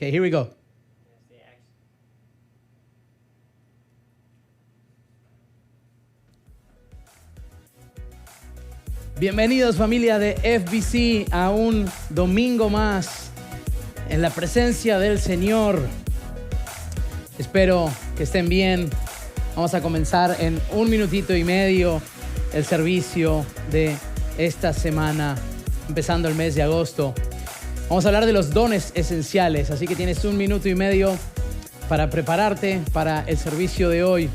Okay, here we go. Bienvenidos, familia de FBC, a un domingo más en la presencia del Señor. Espero que estén bien. Vamos a comenzar en 1 minutito y medio el servicio de esta semana, empezando el mes de agosto. Vamos a hablar de los dones esenciales, así que tienes 1 minuto y medio para prepararte para el servicio de hoy.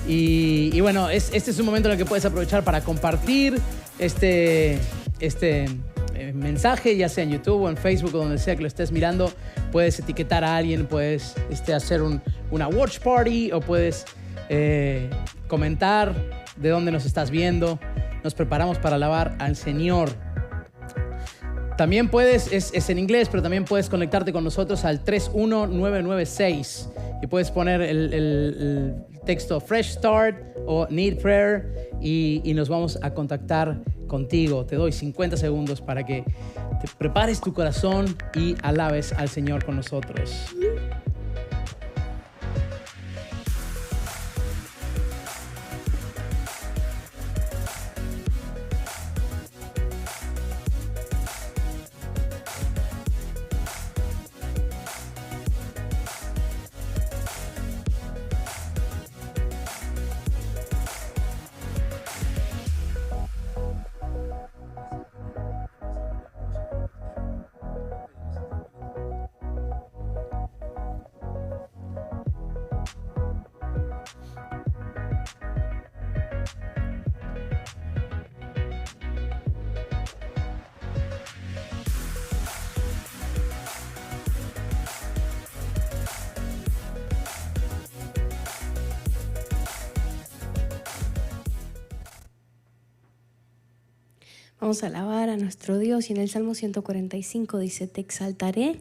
Y bueno, este es un momento en el que puedes aprovechar para compartir este mensaje, ya sea en YouTube o en Facebook o donde sea que lo estés mirando. Puedes etiquetar a alguien, puedes hacer una watch party o puedes comentar de dónde nos estás viendo. Nos preparamos para alabar al Señor. También puedes, es en inglés, pero también puedes conectarte con nosotros al 31996 y puedes poner el texto Fresh Start o Need Prayer y nos vamos a contactar contigo. Te doy 50 segundos para que te prepares tu corazón y alabes al Señor con nosotros. Vamos a alabar a nuestro Dios y en el Salmo 145 dice: Te exaltaré,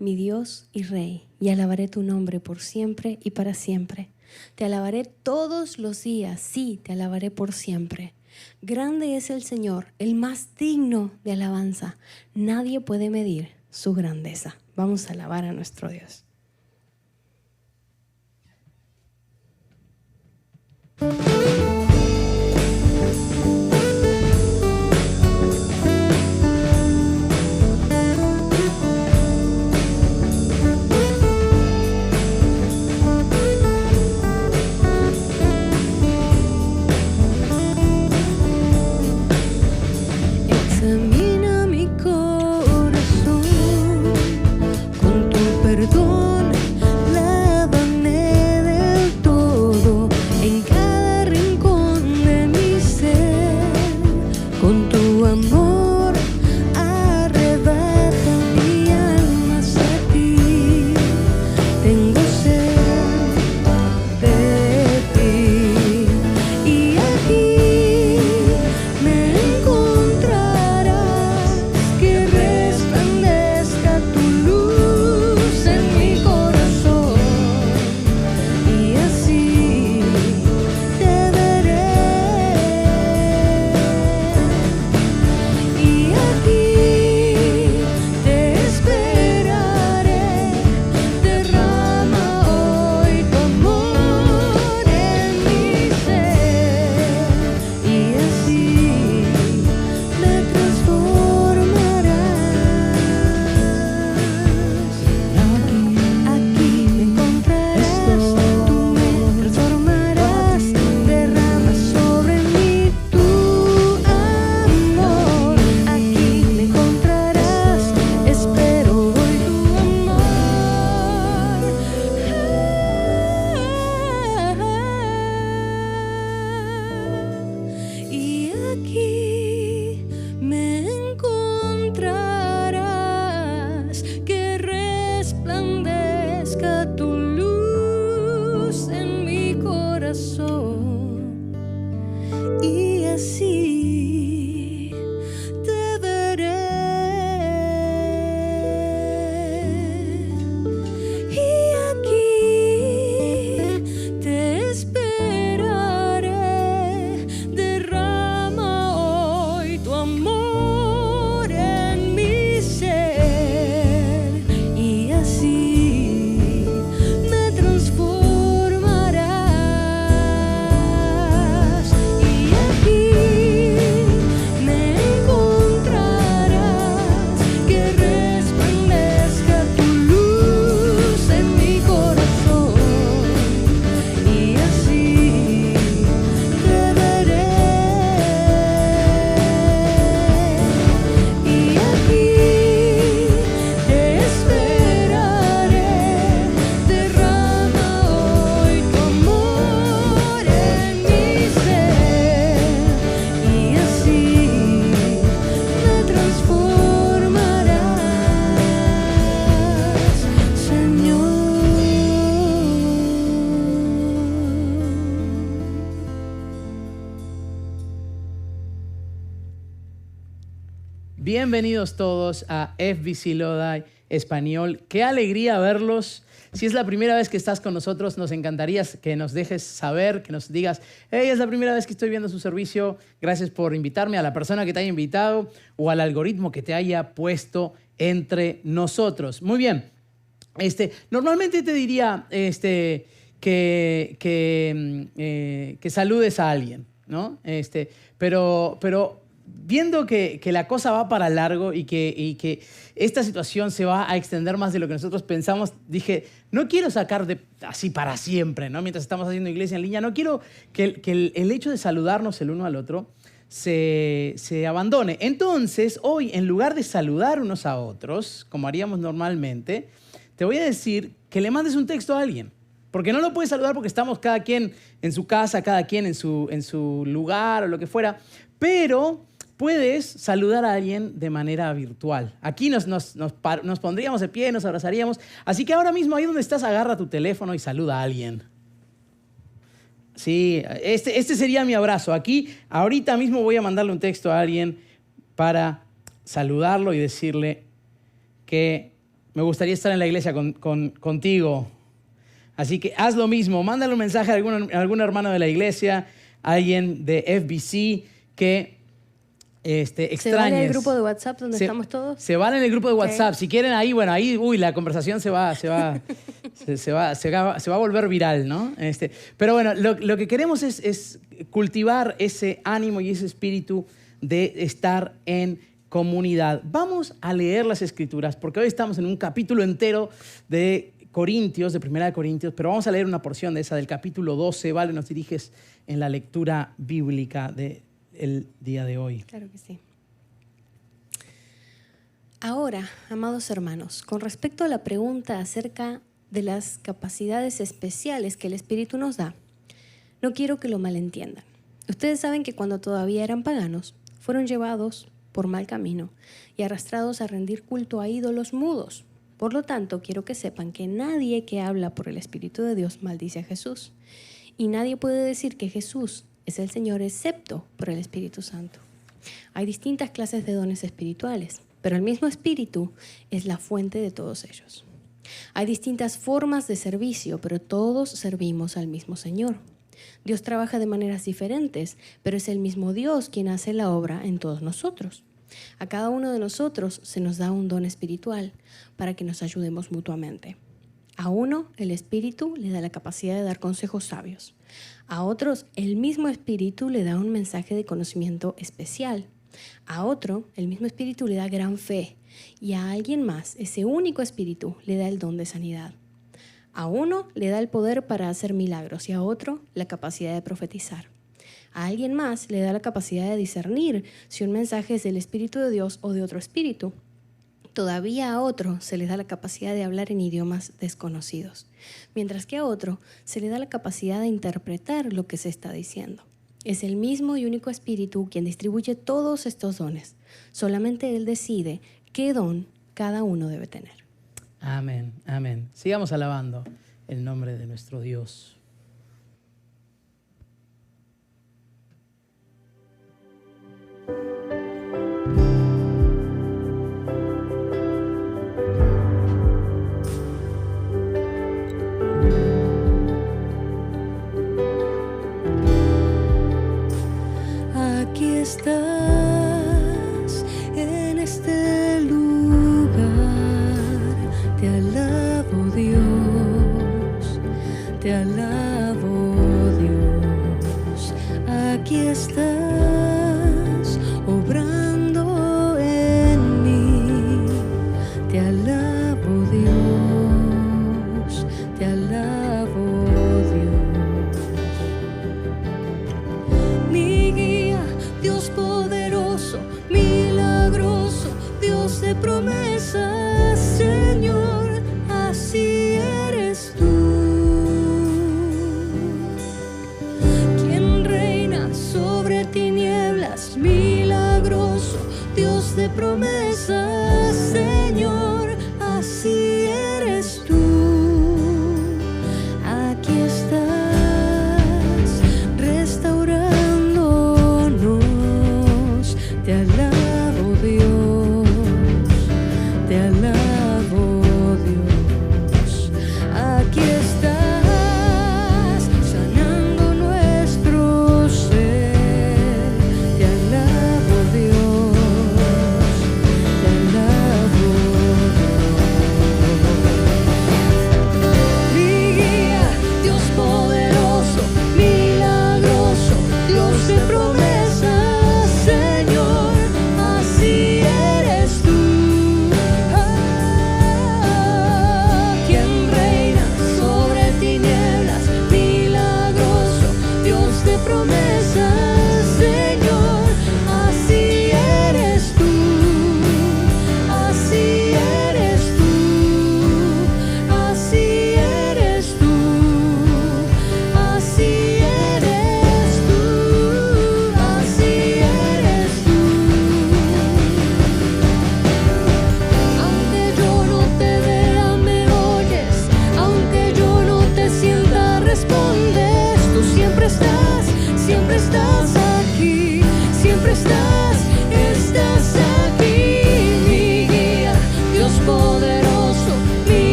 mi Dios y Rey, y alabaré tu nombre por siempre y para siempre. Te alabaré todos los días, sí, te alabaré por siempre. Grande es el Señor, el más digno de alabanza. Nadie puede medir su grandeza. Vamos a alabar a nuestro Dios. Examina mi corazón, con tu perdón lávame del todo, en cada rincón de mi ser, con tu amor arrebata mi alma hacia ti. Tengo sed de ti y aquí me encontrarás, que resplandezca tu luz en mi corazón y así te veré. Y aquí te esperaré, derrama hoy tu amor en mi ser y así me transformarás. Aquí me encontrarás, tú me transformarás, derrama sobre mí tu amor. Aquí me encontrarás, espero hoy tu amor. Y aquí me encontrarás, que resplandezca tu luz en mi corazón y así te veré. Y aquí te esperaré, derrama hoy tu amor en mi ser y así Bienvenidos todos a FBC Lodi Español. Qué alegría verlos. Si es la primera vez que estás con nosotros, nos encantaría que nos dejes saber, que nos digas, hey, es la primera vez que estoy viendo su servicio, gracias por invitarme, a la persona que te haya invitado o al algoritmo que te haya puesto entre nosotros. Muy bien. Normalmente te diría que saludes a alguien, ¿no? Pero viendo que la cosa va para largo y que esta situación se va a extender más de lo que nosotros pensamos, dije, no quiero sacar así para siempre, ¿no? Mientras estamos haciendo iglesia en línea, no quiero que el hecho de saludarnos el uno al otro se abandone. Entonces, hoy, en lugar de saludar unos a otros, como haríamos normalmente, te voy a decir que le mandes un texto a alguien. Porque no lo puedes saludar porque estamos cada quien en su casa, cada quien en su lugar o lo que fuera, pero puedes saludar a alguien de manera virtual. Aquí nos pondríamos de pie, nos abrazaríamos. Así que ahora mismo, ahí donde estás, agarra tu teléfono y saluda a alguien. Sí, este sería mi abrazo. Aquí, ahorita mismo voy a mandarle un texto a alguien para saludarlo y decirle que me gustaría estar en la iglesia contigo. Así que haz lo mismo. Mándale un mensaje a algún hermano de la iglesia, a alguien de FBC que extrañes. ¿Se van en el grupo de WhatsApp donde estamos todos? Se van en el grupo de WhatsApp. Si quieren ahí, la conversación se va a volver viral, ¿no? Pero bueno, lo que queremos es cultivar ese ánimo y ese espíritu de estar en comunidad. Vamos a leer las Escrituras, porque hoy estamos en un capítulo entero de Corintios, de Primera de Corintios, pero vamos a leer una porción de esa, del capítulo 12, ¿vale? Nos diriges en la lectura bíblica del día de hoy. Claro que sí. Ahora, amados hermanos, con respecto a la pregunta acerca de las capacidades especiales que el Espíritu nos da, no quiero que lo malentiendan. Ustedes saben que cuando todavía eran paganos, fueron llevados por mal camino y arrastrados a rendir culto a ídolos mudos. Por lo tanto, quiero que sepan que nadie que habla por el Espíritu de Dios maldice a Jesús. Y nadie puede decir que Jesús es el Señor excepto por el Espíritu Santo. Hay distintas clases de dones espirituales, pero el mismo Espíritu es la fuente de todos ellos. Hay distintas formas de servicio, pero todos servimos al mismo Señor. Dios trabaja de maneras diferentes, pero es el mismo Dios quien hace la obra en todos nosotros. A cada uno de nosotros se nos da un don espiritual para que nos ayudemos mutuamente. A uno, el Espíritu le da la capacidad de dar consejos sabios. A otros, el mismo Espíritu le da un mensaje de conocimiento especial. A otro, el mismo Espíritu le da gran fe. Y a alguien más, ese único Espíritu le da el don de sanidad. A uno le da el poder para hacer milagros y a otro la capacidad de profetizar. A alguien más le da la capacidad de discernir si un mensaje es del Espíritu de Dios o de otro espíritu. Todavía a otro se le da la capacidad de hablar en idiomas desconocidos, mientras que a otro se le da la capacidad de interpretar lo que se está diciendo. Es el mismo y único Espíritu quien distribuye todos estos dones. Solamente Él decide qué don cada uno debe tener. Amén, amén. Sigamos alabando el nombre de nuestro Dios. Aquí estás en este lugar, te alabo Dios, te alabo Dios. Aquí estás obrando en mí, te alabo Dios, te alabo Dios. Mi guía, Dios poderoso, milagroso, Dios de promesas, Señor, así eres tú, quien reina sobre tinieblas, milagroso, Dios de promesas, Señor, así eres tú. Aquí estás restaurándonos, te alabo Dios.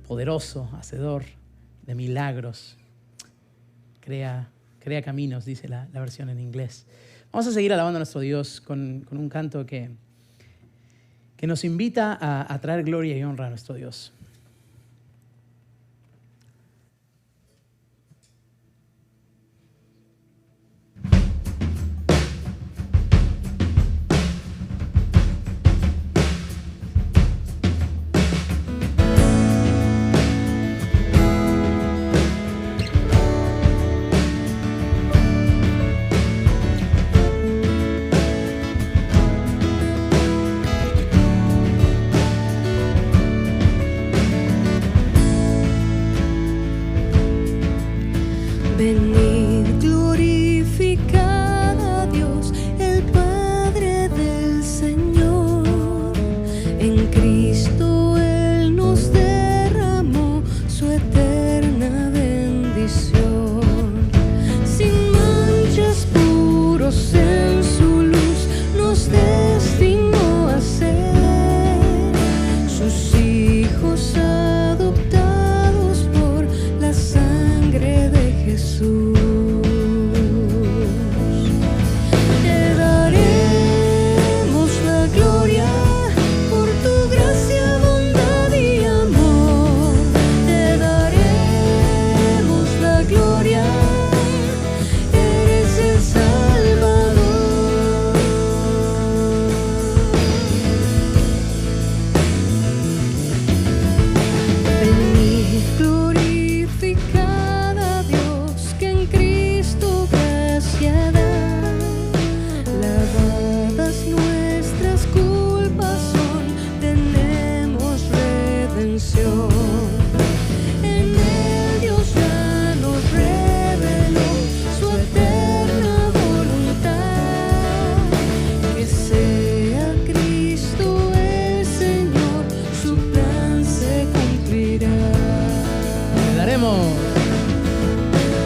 poderoso, hacedor de milagros. Crea caminos, dice la versión en inglés. Vamos a seguir alabando a nuestro Dios con un canto que nos invita a traer gloria y honra a nuestro Dios. Venid, glorificad a Dios, el Padre del Señor. En Cristo Él nos derramó su eterna bendición. Sin manchas, puros en su luz, nos destinó a ser sus hijos adoptados por la sangre de Jesús. Te daremos la gloria por tu gracia, bondad y amor. Te daremos la gloria, eres el Salvador. Venid, glorificad a Dios, que en Cristo gracia da. Lavadas nuestras culpas son, tenemos redención. En Él Dios ya nos reveló su eterna voluntad. Que sea Cristo el Señor, su plan se cumplirá. Le daremos.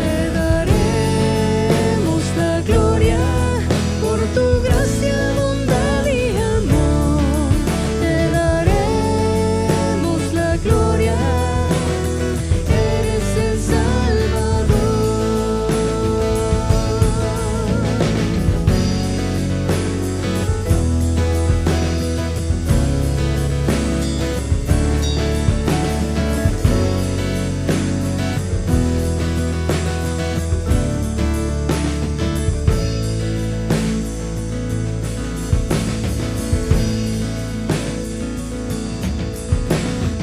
Te daremos la gloria por tu gracia, bondad y amor. Te daremos la gloria, eres el Salvador.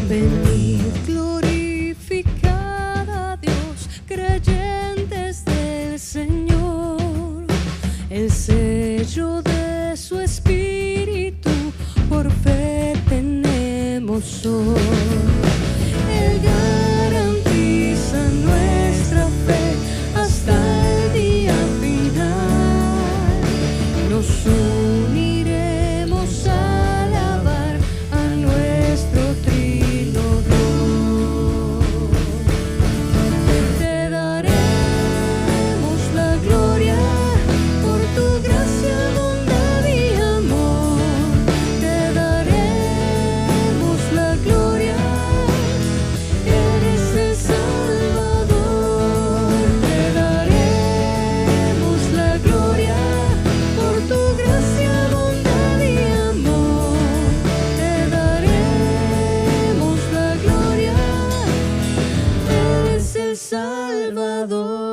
Venid, glorificad a Dios, creyentes del Señor. El sello de su Espíritu por fe tenemos hoy. Él garantiza nuestra fe hasta el día final. Nos uniremos a alabar a nuestro Trino Dios. Te daremos la gloria por tu gracia, bondad y amor. Te daremos la gloria, eres el Salvador. Te daremos la gloria por tu gracia, bondad y amor. Te daremos la gloria, eres el Salvador.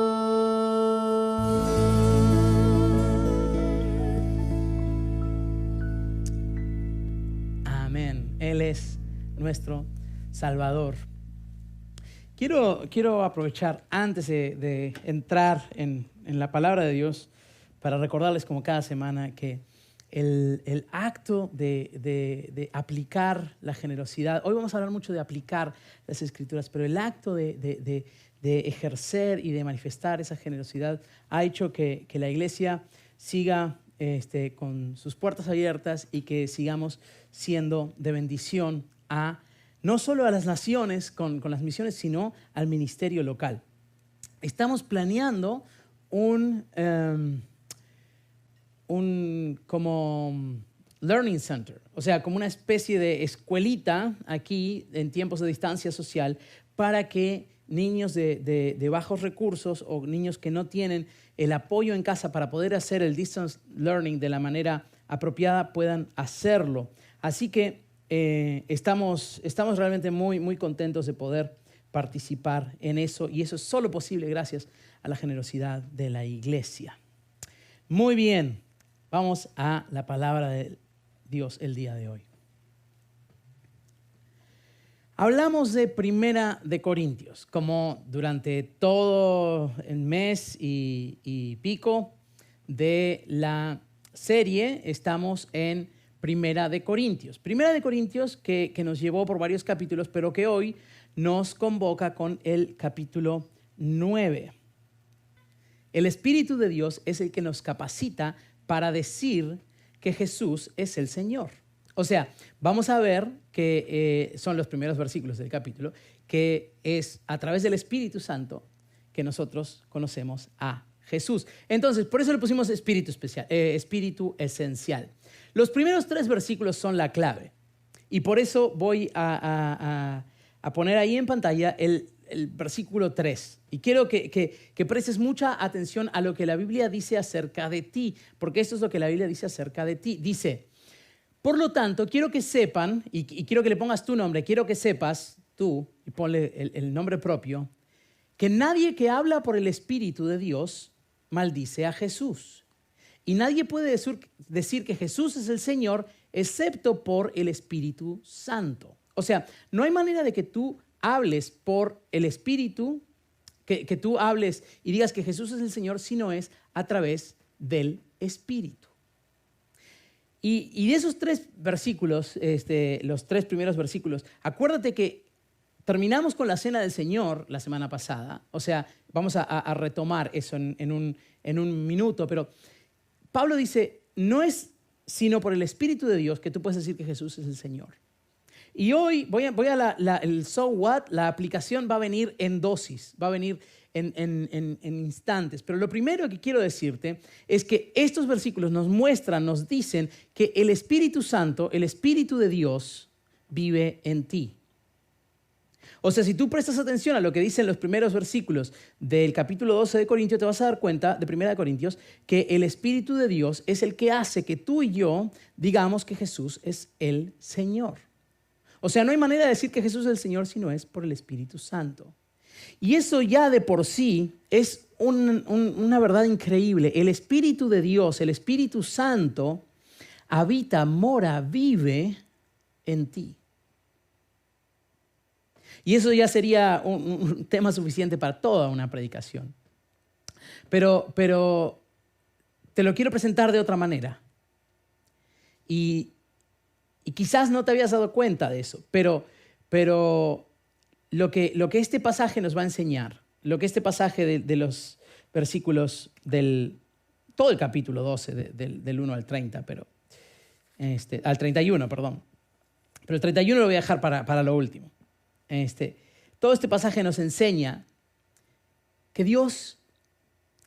Amén. Él es nuestro Salvador. Quiero aprovechar antes de entrar en la palabra de Dios para recordarles como cada semana que el acto de aplicar la generosidad, hoy vamos a hablar mucho de aplicar las Escrituras, pero el acto de ejercer y de manifestar esa generosidad ha hecho que la iglesia siga con sus puertas abiertas y que sigamos siendo de bendición no solo a las naciones con las misiones, sino al ministerio local. Estamos planeando como Learning Center, o sea, como una especie de escuelita aquí en tiempos de distancia social para que niños de bajos recursos o niños que no tienen el apoyo en casa para poder hacer el distance learning de la manera apropiada puedan hacerlo. Así que estamos realmente muy, muy contentos de poder participar en eso, y eso es solo posible gracias a la generosidad de la iglesia. Muy bien, vamos a la palabra de Dios el día de hoy. Hablamos de Primera de Corintios, como durante todo el mes y pico de la serie estamos en Primera de Corintios. Primera de Corintios que nos llevó por varios capítulos, pero que hoy nos convoca con el capítulo 9. El Espíritu de Dios es el que nos capacita para decir que Jesús es el Señor. O sea, vamos a ver que son los primeros versículos del capítulo, que es a través del Espíritu Santo que nosotros conocemos a Jesús. Entonces, por eso le pusimos espíritu esencial. Los primeros 3 versículos son la clave, y por eso voy a poner ahí en pantalla el versículo 3. Y quiero que prestes mucha atención a lo que la Biblia dice acerca de ti, porque esto es lo que la Biblia dice acerca de ti. Dice: por lo tanto, quiero que sepan, y quiero que le pongas tu nombre, quiero que sepas tú, y ponle el nombre propio, que nadie que habla por el Espíritu de Dios maldice a Jesús. Y nadie puede decir que Jesús es el Señor excepto por el Espíritu Santo. O sea, no hay manera de que tú hables por el Espíritu, que tú hables y digas que Jesús es el Señor, si no es a través del Espíritu. Y de esos 3 versículos, los 3 primeros versículos, acuérdate que terminamos con la Cena del Señor la semana pasada. O sea, vamos a retomar eso en un minuto, pero Pablo dice, no es sino por el Espíritu de Dios que tú puedes decir que Jesús es el Señor. Y hoy voy a el so what, la aplicación va a venir en dosis, va a venir en instantes. Pero lo primero que quiero decirte es que estos versículos nos dicen que el Espíritu Santo, el Espíritu de Dios, vive en ti. O sea, si tú prestas atención a lo que dicen los primeros versículos del capítulo 12 de Corintios, te vas a dar cuenta, de Primera de Corintios, que el Espíritu de Dios es el que hace que tú y yo digamos que Jesús es el Señor. O sea, no hay manera de decir que Jesús es el Señor si no es por el Espíritu Santo. Y eso ya de por sí es una verdad increíble. El Espíritu de Dios, el Espíritu Santo, habita, mora, vive en ti. Y eso ya sería un tema suficiente para toda una predicación. Pero te lo quiero presentar de otra manera. Y quizás no te habías dado cuenta de eso, pero lo que este pasaje nos va a enseñar, lo que este pasaje de los versículos todo el capítulo 12, del 1 al 30, al 31, perdón. Pero el 31 lo voy a dejar para lo último. Todo este pasaje nos enseña que Dios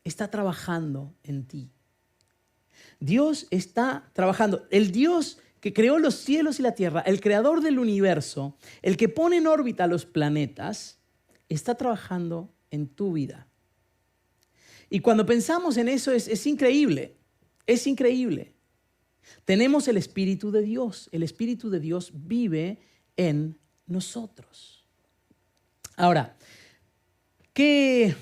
está trabajando en ti. Dios está trabajando. El Dios que creó los cielos y la tierra, el creador del universo, el que pone en órbita los planetas, está trabajando en tu vida. Y cuando pensamos en eso es increíble, es increíble. Tenemos el Espíritu de Dios. El Espíritu de Dios vive en nosotros. Ahora, ¿qué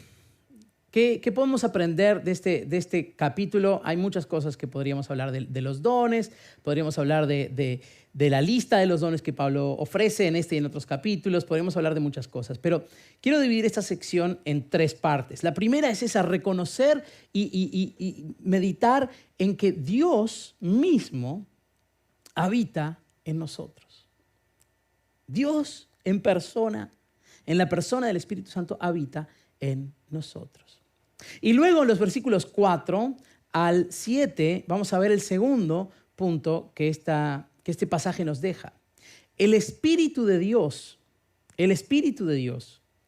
podemos aprender de este capítulo? Hay muchas cosas que podríamos hablar de los dones, podríamos hablar de la lista de los dones que Pablo ofrece en este y en otros capítulos, podríamos hablar de muchas cosas, pero quiero dividir esta sección en 3 partes. La primera es esa, reconocer y meditar en que Dios mismo habita en nosotros. Dios en persona, en la persona del Espíritu Santo, habita en nosotros. Y luego en los versículos 4 al 7 vamos a ver el segundo punto que este pasaje nos deja. El Espíritu de Dios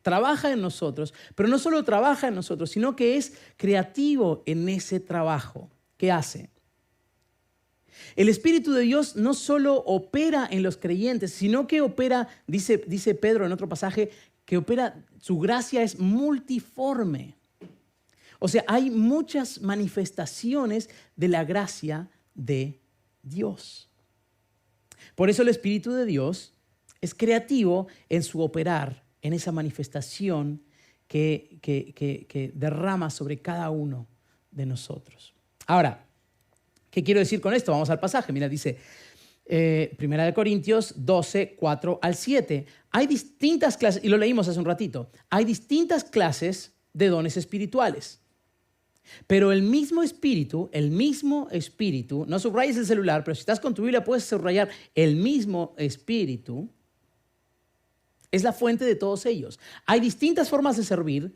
trabaja en nosotros, pero no solo trabaja en nosotros, sino que es creativo en ese trabajo. ¿Qué hace? El Espíritu de Dios no solo opera en los creyentes, sino que opera, dice Pedro en otro pasaje, que opera, su gracia es multiforme. O sea, hay muchas manifestaciones de la gracia de Dios. Por eso el Espíritu de Dios es creativo en su operar, en esa manifestación que derrama sobre cada uno de nosotros. Ahora, ¿qué quiero decir con esto? Vamos al pasaje. Mira, dice 1 Corintios 12, 4 al 7. Hay distintas clases, y lo leímos hace un ratito, hay distintas clases de dones espirituales. Pero el mismo espíritu, no subrayes el celular, pero si estás con tu Biblia puedes subrayar el mismo espíritu, es la fuente de todos ellos. Hay distintas formas de servir,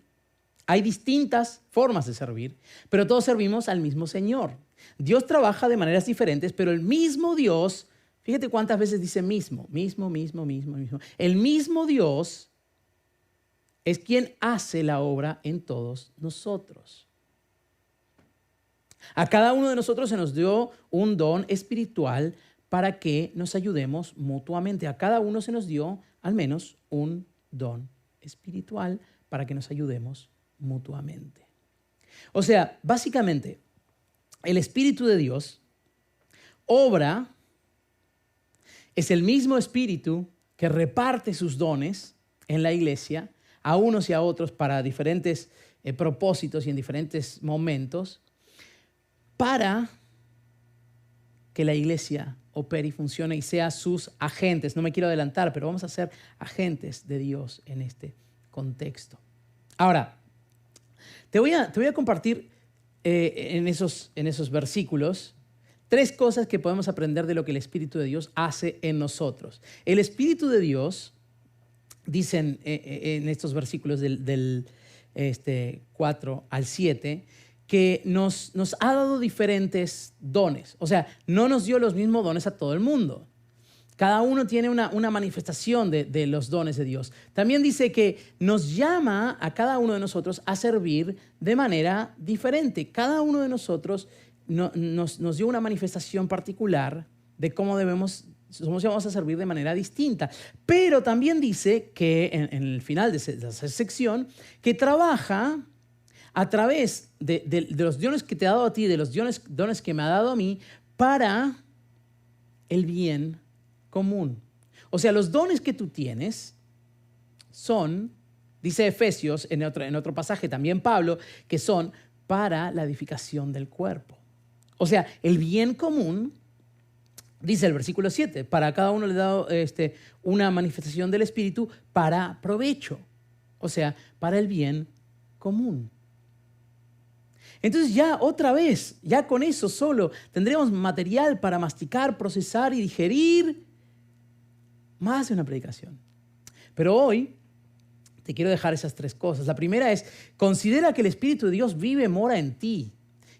pero todos servimos al mismo Señor. Dios trabaja de maneras diferentes, pero el mismo Dios, fíjate cuántas veces dice mismo. El mismo Dios es quien hace la obra en todos nosotros. A cada uno de nosotros se nos dio un don espiritual para que nos ayudemos mutuamente. A cada uno se nos dio al menos un don espiritual para que nos ayudemos mutuamente. O sea, básicamente, el Espíritu de Dios obra, es el mismo Espíritu que reparte sus dones en la iglesia a unos y a otros para diferentes propósitos y en diferentes momentos, para que la iglesia opere y funcione y sea sus agentes. No me quiero adelantar, pero vamos a ser agentes de Dios en este contexto. Ahora, te voy a compartir en esos versículos 3 cosas que podemos aprender de lo que el Espíritu de Dios hace en nosotros. El Espíritu de Dios, dicen en estos versículos del 4 al 7, que nos ha dado diferentes dones. O sea, no nos dio los mismos dones a todo el mundo. Cada uno tiene una manifestación de los dones de Dios. También dice que nos llama a cada uno de nosotros a servir de manera diferente. Cada uno de nosotros nos dio una manifestación particular de cómo somos llamados a servir de manera distinta. Pero también dice que en el final de esa sección, que trabaja a través de los dones que te ha dado a ti, de los dones que me ha dado a mí, para el bien común. O sea, los dones que tú tienes son, dice Efesios en otro pasaje, también Pablo, que son para la edificación del cuerpo. O sea, el bien común, dice el versículo 7, para cada uno le he dado una manifestación del Espíritu para provecho. O sea, para el bien común. Entonces ya otra vez, ya con eso solo, tendremos material para masticar, procesar y digerir más de una predicación. Pero hoy te quiero dejar esas 3 cosas. La primera es, considera que el Espíritu de Dios vive, mora en ti.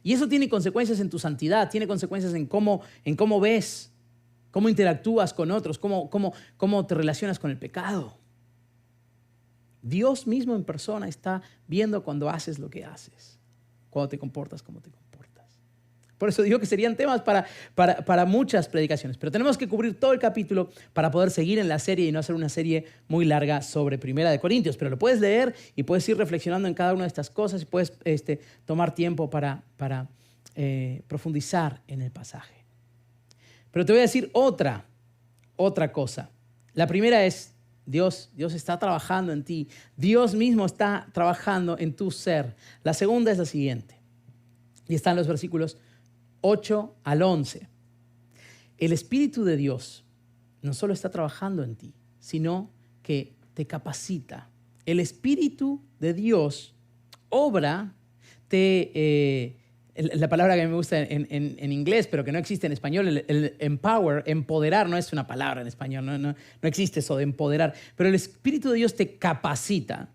Y eso tiene consecuencias en tu santidad, tiene consecuencias en cómo ves, cómo interactúas con otros, cómo te relacionas con el pecado. Dios mismo en persona está viendo cuando haces lo que haces, cuando te comportas como te comportas. Por eso digo que serían temas para muchas predicaciones, pero tenemos que cubrir todo el capítulo para poder seguir en la serie y no hacer una serie muy larga sobre 1 Corintios. Pero lo puedes leer y puedes ir reflexionando en cada una de estas cosas y puedes tomar tiempo para profundizar en el pasaje. Pero te voy a decir otra cosa. La primera es, Dios está trabajando en ti. Dios mismo está trabajando en tu ser. La segunda es la siguiente. Y está en los versículos 8 al 11. El Espíritu de Dios no solo está trabajando en ti, sino que te capacita. El Espíritu de Dios obra, la palabra que me gusta en inglés, pero que no existe en español, el empower, empoderar, no es una palabra en español, no existe eso de empoderar, pero el Espíritu de Dios te capacita,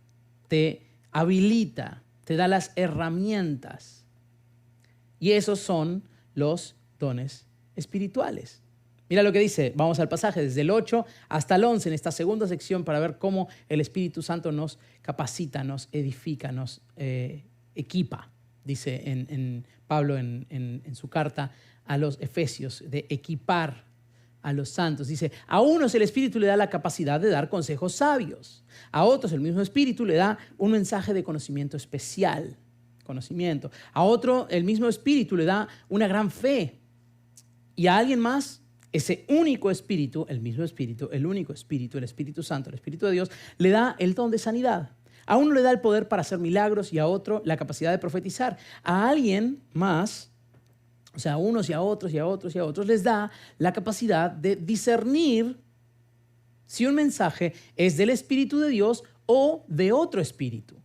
te habilita, te da las herramientas. Y esos son los dones espirituales. Mira lo que dice, vamos al pasaje, desde el 8 hasta el 11, en esta segunda sección, para ver cómo el Espíritu Santo nos capacita, nos edifica, nos equipa. Dice en Pablo en su carta a los Efesios, de equipar a los santos. Dice, a unos el Espíritu le da la capacidad de dar consejos sabios. A otros el mismo Espíritu le da un mensaje de conocimiento especial. Conocimiento. A otro el mismo Espíritu le da una gran fe. Y a alguien más, ese único Espíritu, el mismo Espíritu, el único Espíritu, el Espíritu Santo, el Espíritu de Dios, le da el don de sanidad. A uno le da el poder para hacer milagros y a otro la capacidad de profetizar. A alguien más, o sea, a unos y a otros y a otros y a otros, les da la capacidad de discernir si un mensaje es del Espíritu de Dios o de otro espíritu.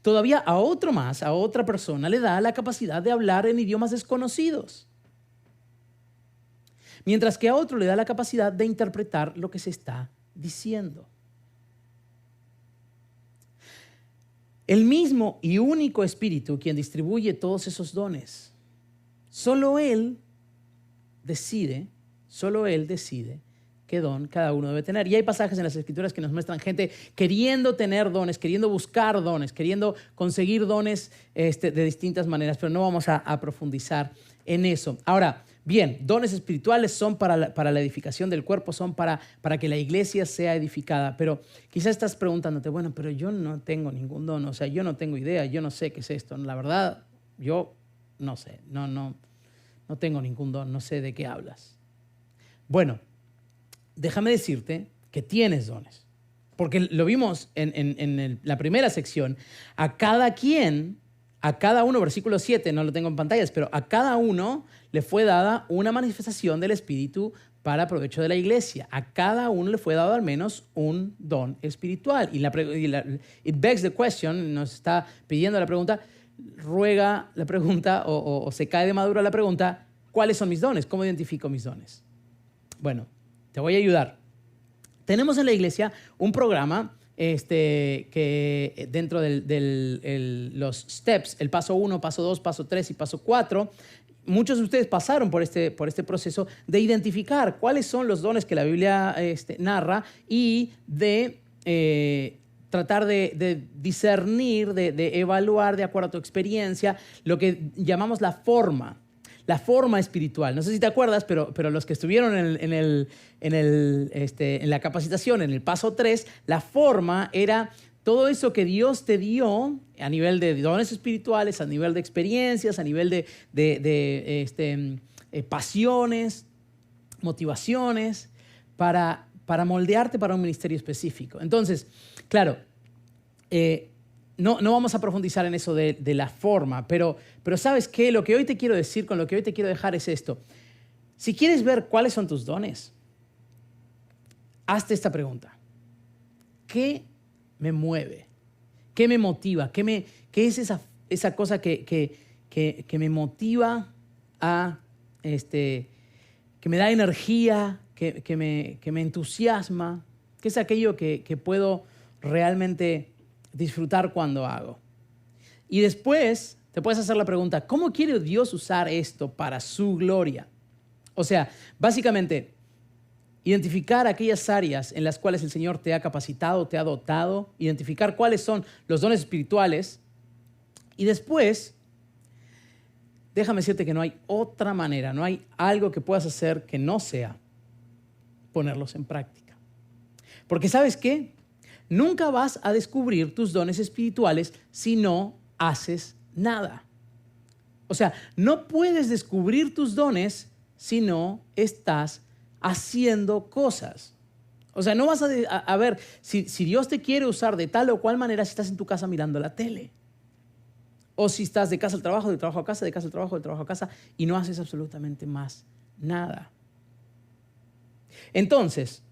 Todavía a otro más, a otra persona, le da la capacidad de hablar en idiomas desconocidos. Mientras que a otro le da la capacidad de interpretar lo que se está diciendo. El mismo y único Espíritu quien distribuye todos esos dones. Solo Él decide qué don cada uno debe tener. Y hay pasajes en las Escrituras que nos muestran gente queriendo tener dones, queriendo buscar dones, queriendo conseguir dones de distintas maneras, pero no vamos a profundizar en eso. Ahora, bien, dones espirituales son para la edificación del cuerpo, son para que la iglesia sea edificada, pero quizás estás preguntándote, bueno, pero yo no tengo ningún don, o sea, yo no tengo idea, yo no sé qué es esto. La verdad, yo no sé, no tengo ningún don, no sé de qué hablas. Bueno, déjame decirte que tienes dones, porque lo vimos en la primera sección. A cada uno, versículo 7, no lo tengo en pantallas, pero a cada uno le fue dada una manifestación del Espíritu para provecho de la iglesia. A cada uno le fue dado al menos un don espiritual. It begs the question, nos está pidiendo la pregunta, ruega la pregunta o se cae de madura la pregunta, ¿cuáles son mis dones? ¿Cómo identifico mis dones? Bueno, te voy a ayudar. Tenemos en la iglesia un programa que dentro de los steps, el paso 1, paso 2, paso 3 y paso 4, muchos de ustedes pasaron por este proceso de identificar cuáles son los dones que la Biblia narra y de tratar de discernir, de evaluar de acuerdo a tu experiencia, lo que llamamos la forma espiritual. No sé si te acuerdas, pero los que estuvieron en la capacitación, en el paso 3, la forma era todo eso que Dios te dio a nivel de dones espirituales, a nivel de experiencias, a nivel de pasiones, motivaciones, para moldearte para un ministerio específico. Entonces, claro, no vamos a profundizar en eso de la forma, pero ¿sabes qué? Lo que hoy te quiero decir, con lo que hoy te quiero dejar es esto. Si quieres ver cuáles son tus dones, hazte esta pregunta. ¿Qué me mueve? ¿Qué me motiva? ¿Qué es esa cosa que me motiva que me da energía, que me entusiasma? ¿Qué es aquello que puedo realmente disfrutar cuando hago? Y después te puedes hacer la pregunta, ¿cómo quiere Dios usar esto para su gloria? O sea, básicamente, identificar aquellas áreas en las cuales el Señor te ha capacitado, te ha dotado, identificar cuáles son los dones espirituales y después, déjame decirte que no hay otra manera, no hay algo que puedas hacer que no sea ponerlos en práctica. Porque ¿sabes qué? Nunca vas a descubrir tus dones espirituales si no haces nada. O sea, no puedes descubrir tus dones si no estás haciendo cosas. O sea, no vas a ver si Dios te quiere usar de tal o cual manera si estás en tu casa mirando la tele. O si estás de casa al trabajo, de trabajo a casa, de casa al trabajo, de trabajo a casa y no haces absolutamente más nada. Entonces,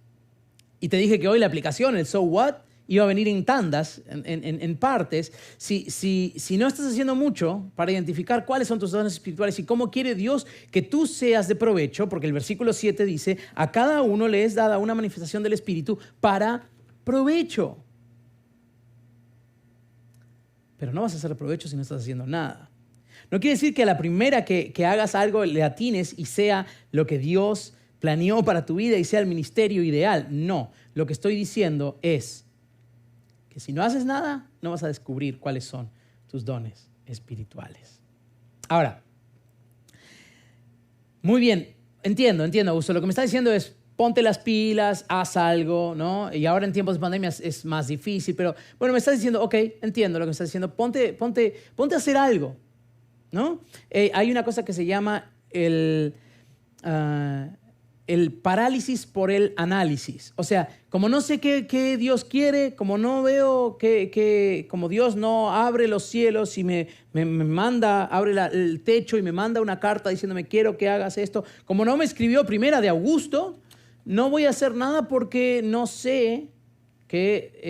y te dije que hoy la aplicación, el So What, iba a venir en tandas, en partes. Si no estás haciendo mucho para identificar cuáles son tus dones espirituales y cómo quiere Dios que tú seas de provecho, porque el versículo 7 dice, a cada uno le es dada una manifestación del Espíritu para provecho. Pero no vas a hacer provecho si no estás haciendo nada. No quiere decir que a la primera que hagas algo le atines y sea lo que Dios planeó para tu vida y sea el ministerio ideal. No, lo que estoy diciendo es que si no haces nada, no vas a descubrir cuáles son tus dones espirituales. Ahora, muy bien, entiendo, Augusto. Lo que me está diciendo es, ponte las pilas, haz algo, ¿no? Y ahora en tiempos de pandemia es más difícil, pero bueno, me estás diciendo, ok, entiendo lo que me estás diciendo, ponte a hacer algo, ¿no? Hay una cosa que se llama el parálisis por el análisis. O sea, como no sé qué Dios quiere, como no veo como Dios no abre los cielos y me manda, abre el techo y me manda una carta diciéndome quiero que hagas esto, como no me escribió primera de Augusto, no voy a hacer nada porque no sé qué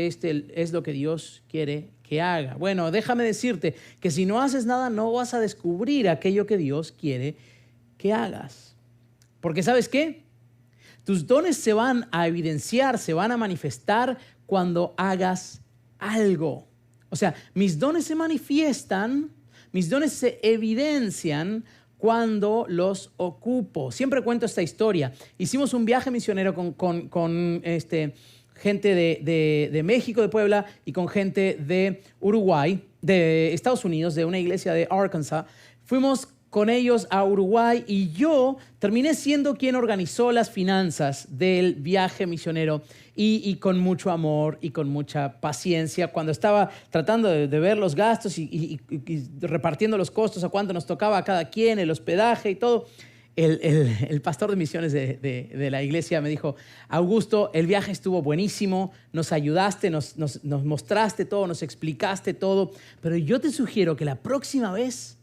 es lo que Dios quiere que haga. Bueno, déjame decirte que si no haces nada no vas a descubrir aquello que Dios quiere que hagas. Porque ¿sabes qué? Tus dones se van a evidenciar, se van a manifestar cuando hagas algo. O sea, mis dones se manifiestan, mis dones se evidencian cuando los ocupo. Siempre cuento esta historia. Hicimos un viaje misionero con gente de México, de Puebla, y con gente de Uruguay, de Estados Unidos, de una iglesia de Arkansas. Fuimos con ellos a Uruguay y yo terminé siendo quien organizó las finanzas del viaje misionero y con mucho amor y con mucha paciencia. Cuando estaba tratando de ver los gastos y repartiendo los costos a cuánto nos tocaba a cada quien, el hospedaje y todo, el pastor de misiones de la iglesia me dijo, Augusto, el viaje estuvo buenísimo, nos ayudaste, nos mostraste todo, nos explicaste todo, pero yo te sugiero que la próxima vez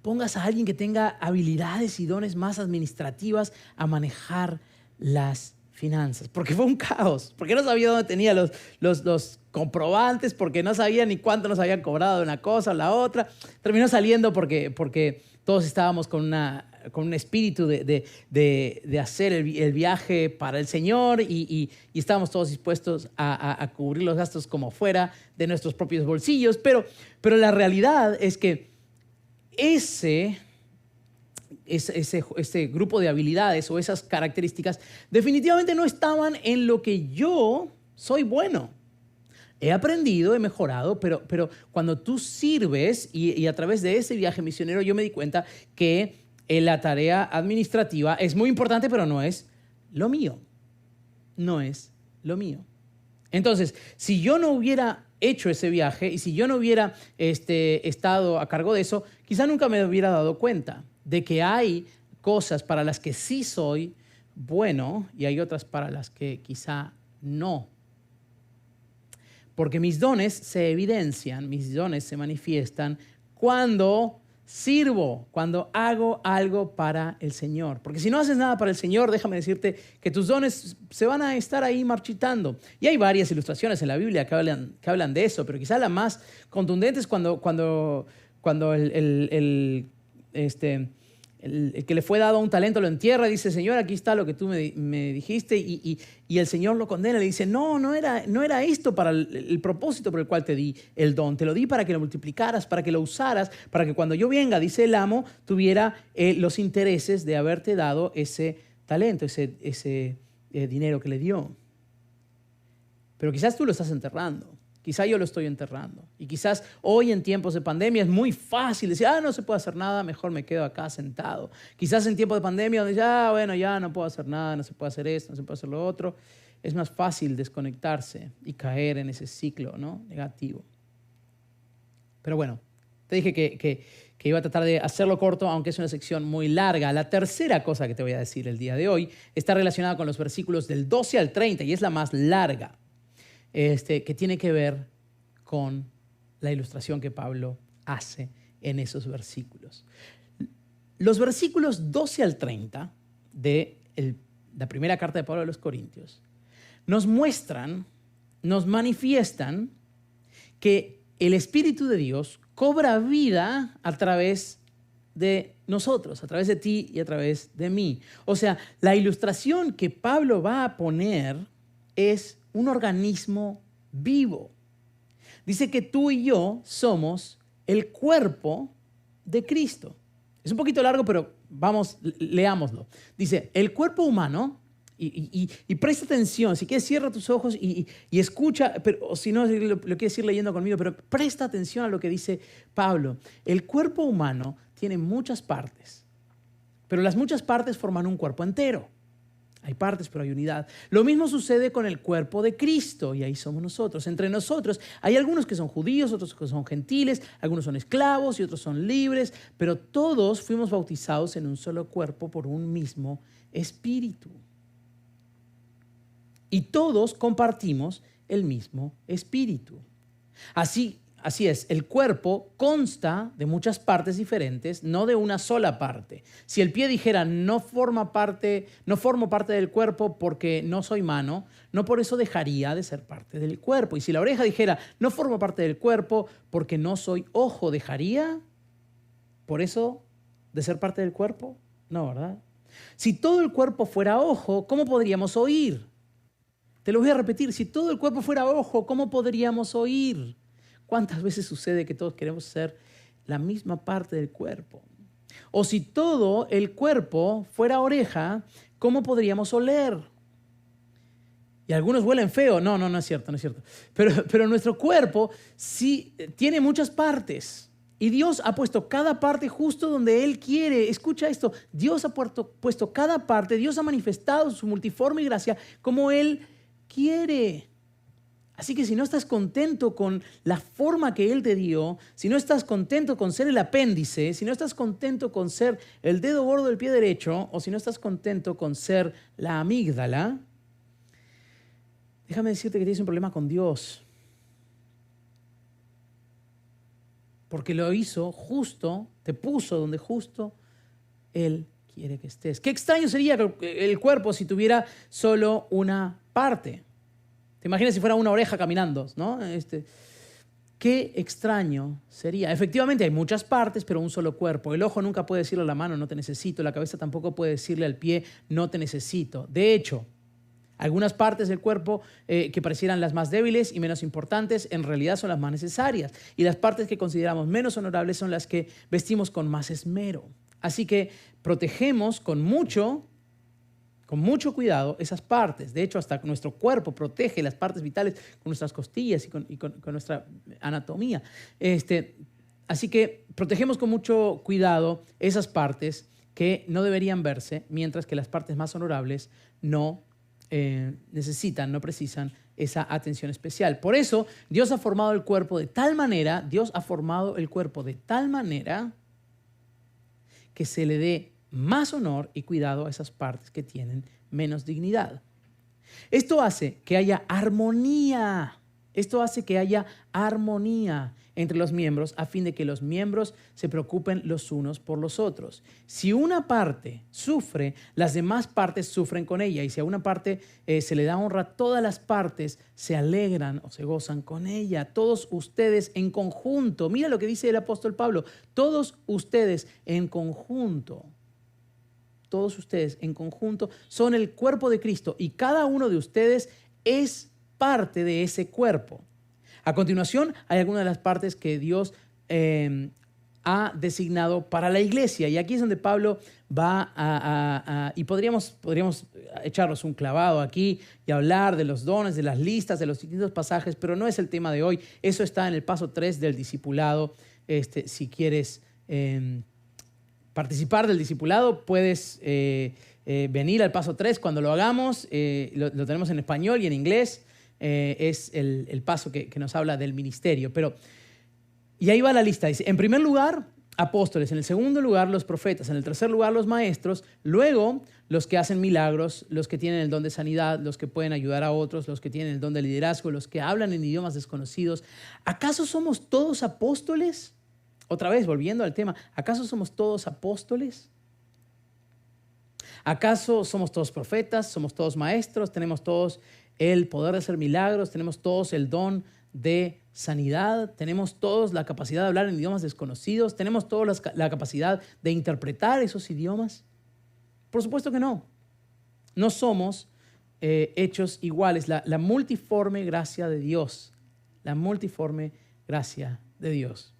pongas a alguien que tenga habilidades y dones más administrativas a manejar las finanzas. Porque fue un caos, porque no sabía dónde tenía los comprobantes, porque no sabía ni cuánto nos habían cobrado de una cosa o la otra. Terminó saliendo porque todos estábamos con un espíritu de hacer el viaje para el Señor y estábamos todos dispuestos a cubrir los gastos como fuera de nuestros propios bolsillos. Pero la realidad es que ese grupo de habilidades o esas características definitivamente no estaban en lo que yo soy bueno. He aprendido, he mejorado, pero cuando tú sirves y a través de ese viaje misionero yo me di cuenta que la tarea administrativa es muy importante, pero no es lo mío. No es lo mío. Entonces, si yo no hubiera hecho ese viaje y si yo no hubiera estado a cargo de eso, quizá nunca me hubiera dado cuenta de que hay cosas para las que sí soy bueno y hay otras para las que quizá no. Porque mis dones se evidencian, mis dones se manifiestan cuando sirvo, cuando hago algo para el Señor. Porque si no haces nada para el Señor, déjame decirte que tus dones se van a estar ahí marchitando. Y hay varias ilustraciones en la Biblia que hablan de eso, pero quizá la más contundente es cuando el que le fue dado un talento lo entierra y dice, Señor, aquí está lo que tú me dijiste, y el Señor lo condena y le dice, no era esto para el propósito por el cual te di el don, te lo di para que lo multiplicaras, para que lo usaras, para que cuando yo venga, dice el amo, tuviera los intereses de haberte dado ese talento, ese dinero que le dio. Pero quizás tú lo estás enterrando. Quizá yo lo estoy enterrando. Y quizás hoy en tiempos de pandemia es muy fácil decir, no se puede hacer nada, mejor me quedo acá sentado. Quizás en tiempos de pandemia donde ya no puedo hacer nada, no se puede hacer esto, no se puede hacer lo otro, es más fácil desconectarse y caer en ese ciclo, ¿no?, negativo. Pero bueno, te dije que iba a tratar de hacerlo corto, aunque es una sección muy larga. La tercera cosa que te voy a decir el día de hoy está relacionada con los versículos del 12 al 30 y es la más larga. Que tiene que ver con la ilustración que Pablo hace en esos versículos. Los versículos 12 al 30 de la primera carta de Pablo a los Corintios nos muestran, nos manifiestan que el Espíritu de Dios cobra vida a través de nosotros, a través de ti y a través de mí. O sea, la ilustración que Pablo va a poner es un organismo vivo. Dice que tú y yo somos el cuerpo de Cristo. Es un poquito largo, pero vamos, leámoslo. Dice, el cuerpo humano, y presta atención, si quieres cierra tus ojos y escucha, o si no, lo quieres ir leyendo conmigo, pero presta atención a lo que dice Pablo. El cuerpo humano tiene muchas partes, pero las muchas partes forman un cuerpo entero. Hay partes, pero hay unidad. Lo mismo sucede con el cuerpo de Cristo, y ahí somos nosotros. Entre nosotros hay algunos que son judíos, otros que son gentiles, algunos son esclavos y otros son libres, pero todos fuimos bautizados en un solo cuerpo por un mismo Espíritu. Y todos compartimos el mismo Espíritu. Así es, el cuerpo consta de muchas partes diferentes, no de una sola parte. Si el pie dijera no formo parte del cuerpo porque no soy mano, no por eso dejaría de ser parte del cuerpo. Y si la oreja dijera no formo parte del cuerpo porque no soy ojo, ¿dejaría por eso de ser parte del cuerpo? No, ¿verdad? Si todo el cuerpo fuera ojo, ¿cómo podríamos oír? Te lo voy a repetir, si todo el cuerpo fuera ojo, ¿cómo podríamos oír? ¿Cuántas veces sucede que todos queremos ser la misma parte del cuerpo? O si todo el cuerpo fuera oreja, ¿cómo podríamos oler? Y algunos huelen feo. No es cierto. Pero nuestro cuerpo sí tiene muchas partes. Y Dios ha puesto cada parte justo donde Él quiere. Escucha esto, Dios ha puesto cada parte, Dios ha manifestado su multiforme gracia como Él quiere. Así que si no estás contento con la forma que Él te dio, si no estás contento con ser el apéndice, si no estás contento con ser el dedo gordo del pie derecho, o si no estás contento con ser la amígdala, déjame decirte que tienes un problema con Dios. Porque lo hizo justo, te puso donde justo Él quiere que estés. Qué extraño sería el cuerpo si tuviera solo una parte. ¿Te imaginas si fuera una oreja caminando, ¿no? Qué extraño sería. Efectivamente hay muchas partes, pero un solo cuerpo. El ojo nunca puede decirle a la mano, no te necesito. La cabeza tampoco puede decirle al pie, no te necesito. De hecho, algunas partes del cuerpo que parecieran las más débiles y menos importantes, en realidad son las más necesarias. Y las partes que consideramos menos honorables son las que vestimos con más esmero. Así que protegemos con mucho cuidado esas partes. De hecho, hasta nuestro cuerpo protege las partes vitales con nuestras costillas y con nuestra anatomía. Así que protegemos con mucho cuidado esas partes que no deberían verse, mientras que las partes más honorables no no precisan esa atención especial. Por eso, Dios ha formado el cuerpo de tal manera que se le dé más honor y cuidado a esas partes que tienen menos dignidad. Esto hace que haya armonía. Entre los miembros a fin de que los miembros se preocupen los unos por los otros. Si una parte sufre, las demás partes sufren con ella. Y si a una parte se le da honra, todas las partes se alegran o se gozan con ella. Todos ustedes en conjunto. Mira lo que dice el apóstol Pablo. Todos ustedes en conjunto. Todos ustedes en conjunto son el cuerpo de Cristo y cada uno de ustedes es parte de ese cuerpo. A continuación, hay algunas de las partes que Dios ha designado para la iglesia. Y aquí es donde Pablo va y podríamos echarnos un clavado aquí y hablar de los dones, de las listas, de los distintos pasajes, pero no es el tema de hoy. Eso está en el paso 3 del discipulado. Si quieres participar del discipulado, puedes venir al paso 3 cuando lo hagamos. Lo tenemos en español y en inglés. Es el paso que nos habla del ministerio. Y ahí va la lista. Dice, en primer lugar, apóstoles. En el segundo lugar, los profetas. En el tercer lugar, los maestros. Luego, los que hacen milagros, los que tienen el don de sanidad, los que pueden ayudar a otros, los que tienen el don de liderazgo, los que hablan en idiomas desconocidos. ¿Acaso somos todos apóstoles? Otra vez, volviendo al tema, ¿acaso somos todos apóstoles? ¿Acaso somos todos profetas? ¿Somos todos maestros? ¿Tenemos todos el poder de hacer milagros? ¿Tenemos todos el don de sanidad? ¿Tenemos todos la capacidad de hablar en idiomas desconocidos? ¿Tenemos todos la capacidad de interpretar esos idiomas? Por supuesto que no. No somos hechos iguales. La multiforme gracia de Dios. La multiforme gracia de Dios.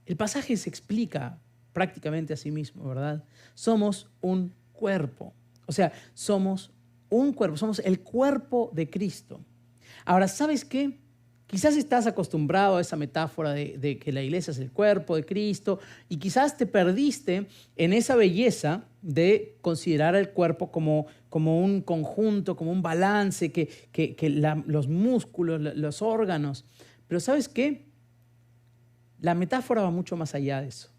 El pasaje se explica prácticamente a sí mismo, ¿verdad? Somos un cuerpo. O sea, somos un cuerpo, somos el cuerpo de Cristo. Ahora, ¿sabes qué? Quizás estás acostumbrado a esa metáfora de que la iglesia es el cuerpo de Cristo y quizás te perdiste en esa belleza de considerar el cuerpo como un conjunto, como un balance, los músculos, los órganos. Pero ¿sabes qué? La metáfora va mucho más allá de eso.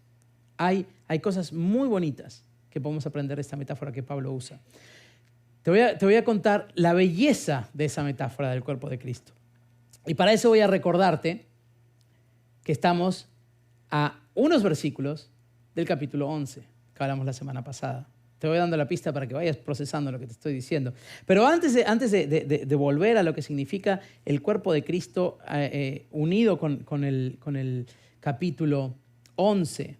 Hay cosas muy bonitas que podemos aprender de esta metáfora que Pablo usa. Te voy a contar la belleza de esa metáfora del cuerpo de Cristo. Y para eso voy a recordarte que estamos a unos versículos del capítulo 11, que hablamos la semana pasada. Te voy dando la pista para que vayas procesando lo que te estoy diciendo. Pero antes de volver a lo que significa el cuerpo de Cristo unido con el capítulo 11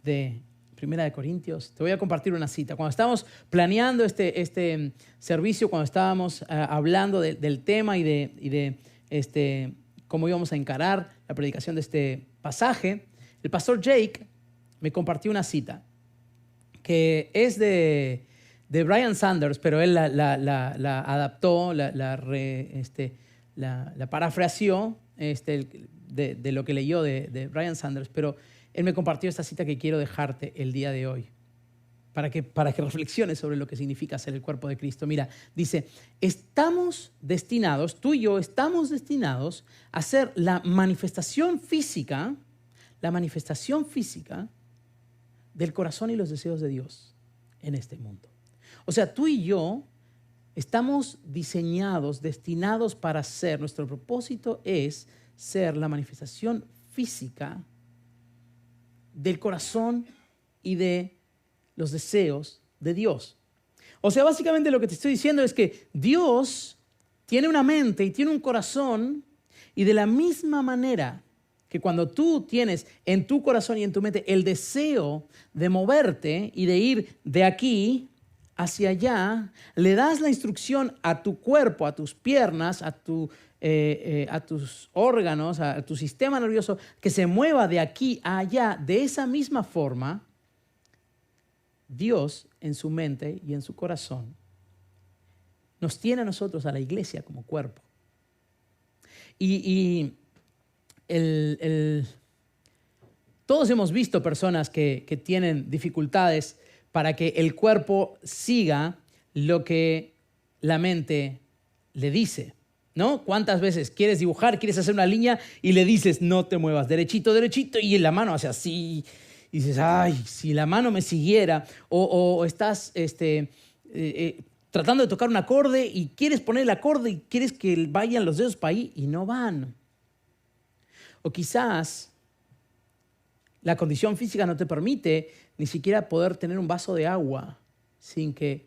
de Primera de Corintios, te voy a compartir una cita. Cuando estábamos planeando este servicio, cuando estábamos hablando del tema y de cómo íbamos a encarar la predicación de este pasaje, el pastor Jake me compartió una cita que es de Brian Sanders, pero él la adaptó, la parafraseó de lo que leyó de Brian Sanders, pero él me compartió esta cita que quiero dejarte el día de hoy para que reflexiones sobre lo que significa ser el cuerpo de Cristo. Mira, dice, tú y yo estamos destinados a ser la manifestación física del corazón y los deseos de Dios en este mundo. O sea, tú y yo estamos destinados para ser, nuestro propósito es ser la manifestación física del corazón y de los deseos de Dios. O sea, básicamente lo que te estoy diciendo es que Dios tiene una mente y tiene un corazón, y de la misma manera que cuando tú tienes en tu corazón y en tu mente el deseo de moverte y de ir de aquí hacia allá, le das la instrucción a tu cuerpo, a tus piernas, a tus órganos, a tu sistema nervioso, que se mueva de aquí a allá. De esa misma forma, Dios en su mente y en su corazón nos tiene a nosotros, a la iglesia, como cuerpo. Y todos hemos visto personas que tienen dificultades para que el cuerpo siga lo que la mente le dice, ¿no? ¿Cuántas veces quieres dibujar, quieres hacer una línea y le dices, no te muevas, derechito, derechito, y la mano hace así? Y dices, ay, si la mano me siguiera. O estás tratando de tocar un acorde y quieres poner el acorde y quieres que vayan los dedos para ahí y no van. O quizás la condición física no te permite ni siquiera poder tener un vaso de agua sin que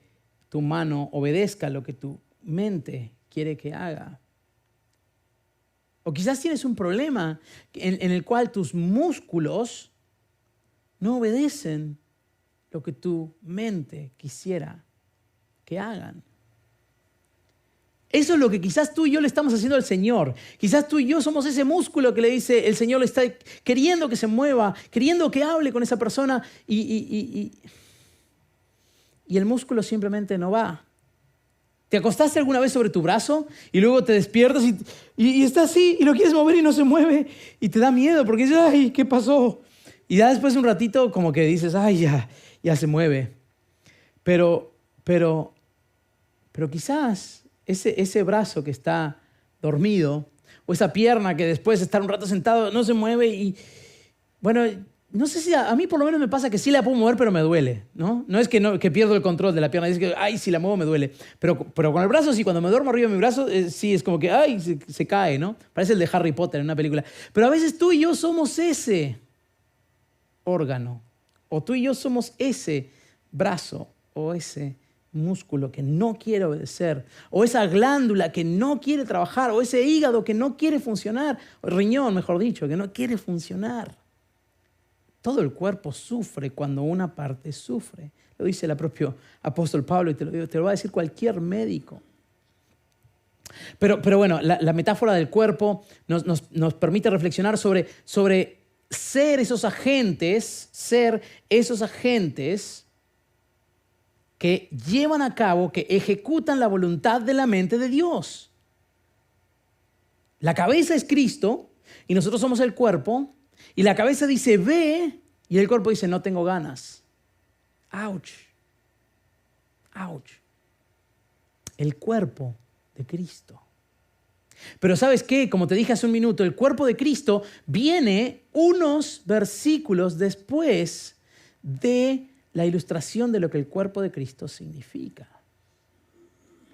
tu mano obedezca lo que tu mente quiere que haga. O quizás tienes un problema en el cual tus músculos no obedecen lo que tu mente quisiera que hagan. Eso es lo que quizás tú y yo le estamos haciendo al Señor. Quizás tú y yo somos ese músculo que le dice, el Señor le está queriendo que se mueva, queriendo que hable con esa persona y el músculo simplemente no va. ¿Te acostaste alguna vez sobre tu brazo y luego te despiertas y está así y lo quieres mover y no se mueve y te da miedo porque dices, ay, ¿qué pasó? Y ya después de un ratito como que dices, ay, ya se mueve. Pero quizás ese brazo que está dormido o esa pierna que después de estar un rato sentado no se mueve y, bueno, no sé si a mí por lo menos me pasa que sí la puedo mover pero me duele, ¿no? No es que pierdo el control de la pierna, es que, ay, si la muevo me duele. Pero con el brazo sí, cuando me duermo arriba de mi brazo, sí, es como que, ay, se cae, ¿no? Parece el de Harry Potter en una película. Pero a veces tú y yo somos ese órgano, o tú y yo somos ese brazo o ese músculo que no quiere obedecer, o esa glándula que no quiere trabajar, o ese hígado que no quiere funcionar, o el riñón, mejor dicho, que no quiere funcionar. Todo el cuerpo sufre cuando una parte sufre. Lo dice el propio apóstol Pablo y te lo va a decir cualquier médico. Pero bueno, la metáfora del cuerpo nos permite reflexionar sobre ser esos agentes que llevan a cabo, que ejecutan la voluntad de la mente de Dios. La cabeza es Cristo y nosotros somos el cuerpo. Y la cabeza dice, ve, y el cuerpo dice, no tengo ganas. ¡Auch! ¡Auch! El cuerpo de Cristo. Pero ¿sabes qué? Como te dije hace un minuto, el cuerpo de Cristo viene unos versículos después de la ilustración de lo que el cuerpo de Cristo significa.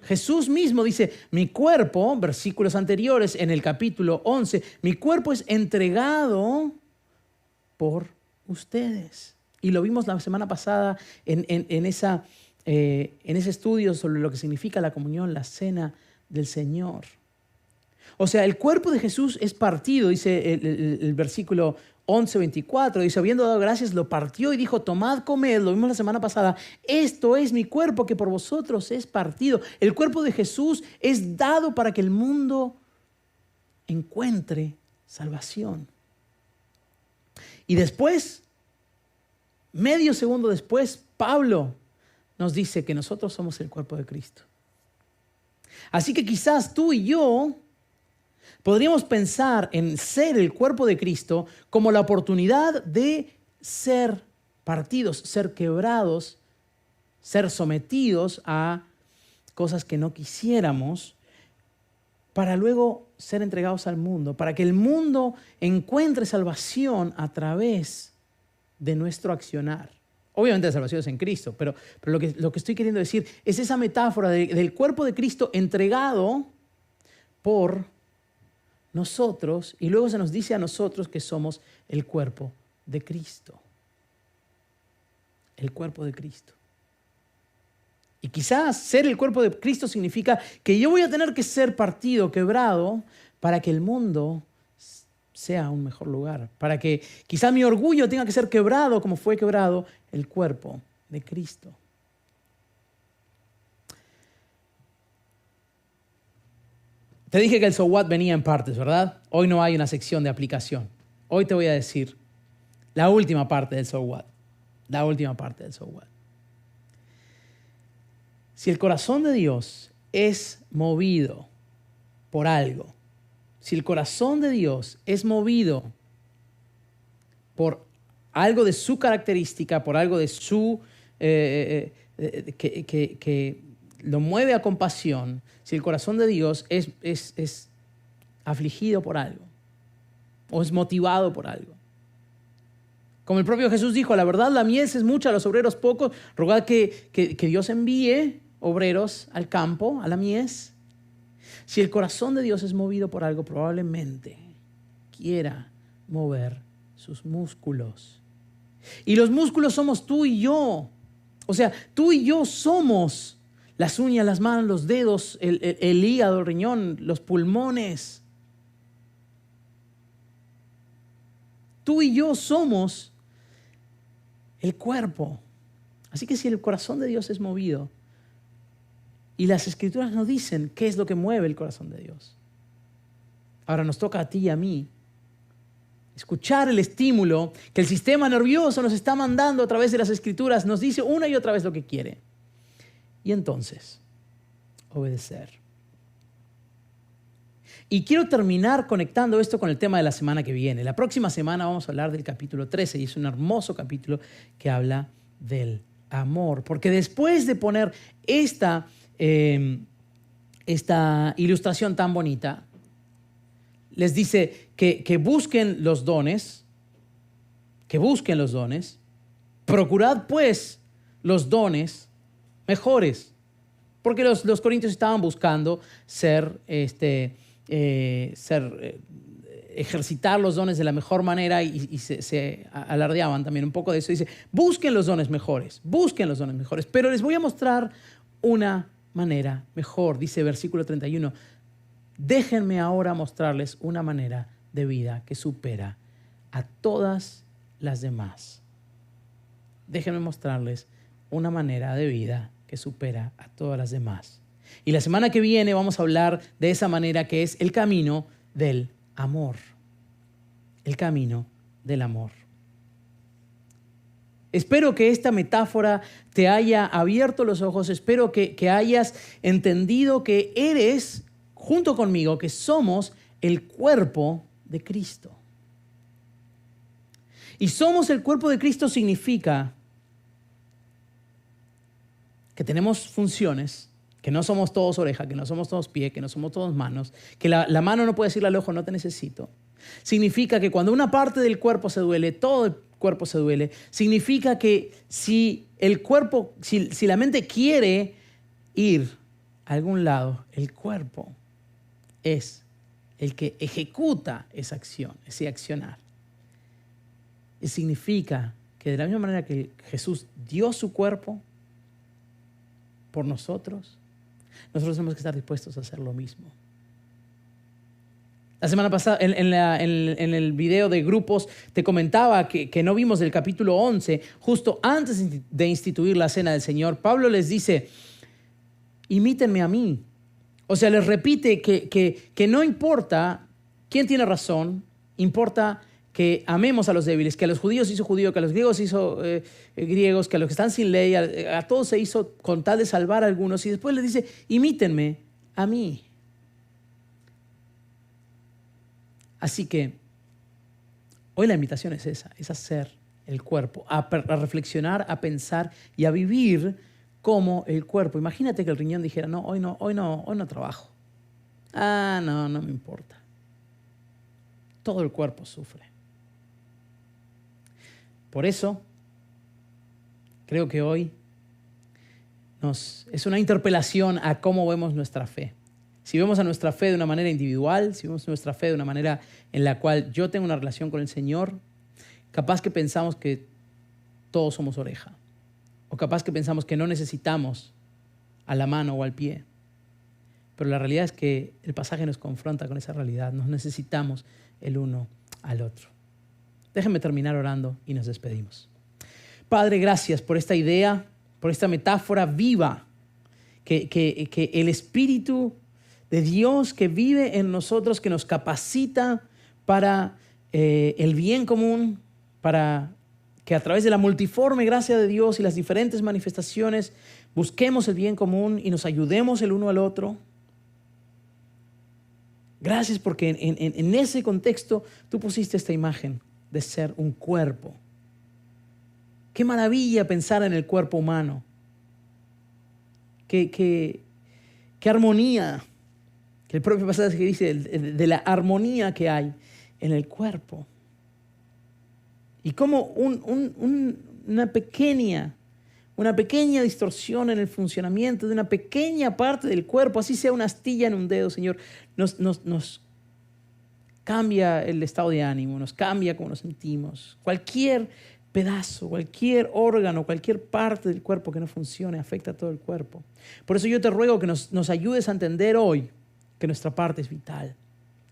Jesús mismo dice, mi cuerpo, versículos anteriores en el capítulo 11, mi cuerpo es entregado por ustedes. Y lo vimos la semana pasada en ese estudio sobre lo que significa la comunión, la cena del Señor. O sea, el cuerpo de Jesús es partido, dice el versículo 11:24, dice, habiendo dado gracias, lo partió y dijo, tomad, comed, lo vimos la semana pasada, esto es mi cuerpo que por vosotros es partido. El cuerpo de Jesús es dado para que el mundo encuentre salvación. Y después, medio segundo después, Pablo nos dice que nosotros somos el cuerpo de Cristo. Así que quizás tú y yo podríamos pensar en ser el cuerpo de Cristo como la oportunidad de ser partidos, ser quebrados, ser sometidos a cosas que no quisiéramos, para luego ser entregados al mundo, para que el mundo encuentre salvación a través de nuestro accionar. Obviamente la salvación es en Cristo, pero lo que estoy queriendo decir es esa metáfora del cuerpo de Cristo entregado por nosotros, y luego se nos dice a nosotros que somos el cuerpo de Cristo. El cuerpo de Cristo. Y quizás ser el cuerpo de Cristo significa que yo voy a tener que ser partido, quebrado, para que el mundo sea un mejor lugar. Para que quizás mi orgullo tenga que ser quebrado como fue quebrado el cuerpo de Cristo. Te dije que el So What venía en partes, ¿verdad? Hoy no hay una sección de aplicación. Hoy te voy a decir la última parte del So What. La última parte del So What. Si el corazón de Dios es movido por algo, si el corazón de Dios es movido por algo de su característica, por algo de su que lo mueve a compasión, si el corazón de Dios es afligido por algo o es motivado por algo. Como el propio Jesús dijo, la verdad la mies es mucha, los obreros pocos, rogad que Dios envíe obreros al campo, a la mies. Si el corazón de Dios es movido por algo, probablemente quiera mover sus músculos. Y los músculos somos tú y yo. O sea, tú y yo somos las uñas, las manos, los dedos, el hígado, el riñón, los pulmones. Tú y yo somos el cuerpo. Así que si el corazón de Dios es movido, y las Escrituras nos dicen qué es lo que mueve el corazón de Dios. Ahora nos toca a ti y a mí escuchar el estímulo que el sistema nervioso nos está mandando a través de las Escrituras. Nos dice una y otra vez lo que quiere. Y entonces, obedecer. Y quiero terminar conectando esto con el tema de la semana que viene. La próxima semana vamos a hablar del capítulo 13 y es un hermoso capítulo que habla del amor. Porque después de poner esta ilustración tan bonita, les dice que busquen los dones, procurad pues los dones mejores, porque los corintios estaban buscando ejercitar los dones de la mejor manera y se alardeaban también un poco de eso. Dice, busquen los dones mejores, pero les voy a mostrar una manera mejor. Dice versículo 31, déjenme ahora mostrarles una manera de vida que supera a todas las demás. Déjenme mostrarles una manera de vida que supera a todas las demás. Y la semana que viene vamos a hablar de esa manera que es el camino del amor. El camino del amor. Espero que esta metáfora te haya abierto los ojos. Espero que hayas entendido que eres, junto conmigo, que somos el cuerpo de Cristo. Y somos el cuerpo de Cristo significa que tenemos funciones, que no somos todos oreja, que no somos todos pie, que no somos todos manos, que la mano no puede decirle al ojo, no te necesito. Significa que cuando una parte del cuerpo se duele, todo el cuerpo se duele. Significa que si el cuerpo, si la mente quiere ir a algún lado, el cuerpo es el que ejecuta esa acción, ese accionar. Y significa que de la misma manera que Jesús dio su cuerpo por nosotros, nosotros tenemos que estar dispuestos a hacer lo mismo. La semana pasada, en el video de grupos, te comentaba que no vimos el capítulo 11, justo antes de instituir la Cena del Señor. Pablo les dice, imítenme a mí. O sea, les repite que no importa quién tiene razón, importa que amemos a los débiles, que a los judíos hizo judío, que a los griegos hizo griegos, que a los que están sin ley, a todos se hizo con tal de salvar a algunos. Y después les dice, imítenme a mí. Así que hoy la invitación es esa, es hacer el cuerpo, a reflexionar, a pensar y a vivir como el cuerpo. Imagínate que el riñón dijera, no, hoy no trabajo. No me importa. Todo el cuerpo sufre. Por eso, creo que hoy es una interpelación a cómo vemos nuestra fe. Si vemos a nuestra fe de una manera individual, si vemos nuestra fe de una manera en la cual yo tengo una relación con el Señor, capaz que pensamos que todos somos oreja. O capaz que pensamos que no necesitamos a la mano o al pie. Pero la realidad es que el pasaje nos confronta con esa realidad. Nos necesitamos el uno al otro. Déjenme terminar orando y nos despedimos. Padre, gracias por esta idea, por esta metáfora viva, que el Espíritu de Dios que vive en nosotros, que nos capacita para el bien común, para que a través de la multiforme gracia de Dios y las diferentes manifestaciones busquemos el bien común y nos ayudemos el uno al otro. Gracias porque en ese contexto tú pusiste esta imagen de ser un cuerpo. Qué maravilla pensar en el cuerpo humano. Qué armonía. El propio pasaje que dice de la armonía que hay en el cuerpo. Y como una pequeña distorsión en el funcionamiento de una pequeña parte del cuerpo, así sea una astilla en un dedo, Señor, nos cambia el estado de ánimo, nos cambia cómo nos sentimos. Cualquier pedazo, cualquier órgano, cualquier parte del cuerpo que no funcione afecta a todo el cuerpo. Por eso yo te ruego que nos ayudes a entender hoy que nuestra parte es vital,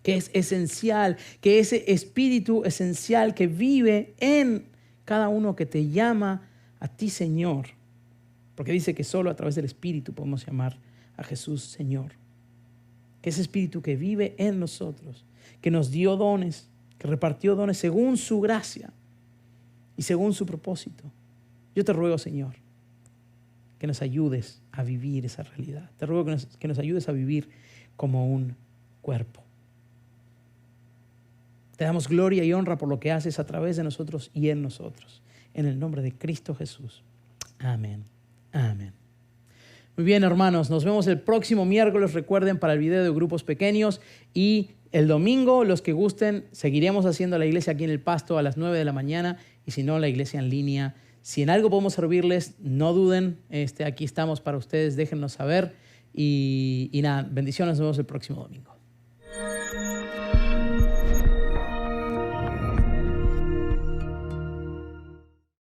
que es esencial, que ese espíritu esencial que vive en cada uno que te llama a ti, Señor, porque dice que solo a través del Espíritu podemos llamar a Jesús Señor. Que ese Espíritu que vive en nosotros, que nos dio dones, que repartió dones según su gracia y según su propósito. Yo te ruego, Señor, que nos ayudes a vivir esa realidad. Te ruego que nos ayudes a vivir como un cuerpo. Te damos gloria y honra por lo que haces a través de nosotros y en nosotros. En el nombre de Cristo Jesús. Amén. Amén. Muy bien, hermanos. Nos vemos el próximo miércoles. Recuerden, para el video de grupos pequeños. Y el domingo, los que gusten, seguiremos haciendo la iglesia aquí en El Pasto a las 9 de la mañana. Y si no, la iglesia en línea. Si en algo podemos servirles, no duden. Aquí estamos para ustedes. Déjennos saber. Y nada, bendiciones. Nos vemos el próximo domingo.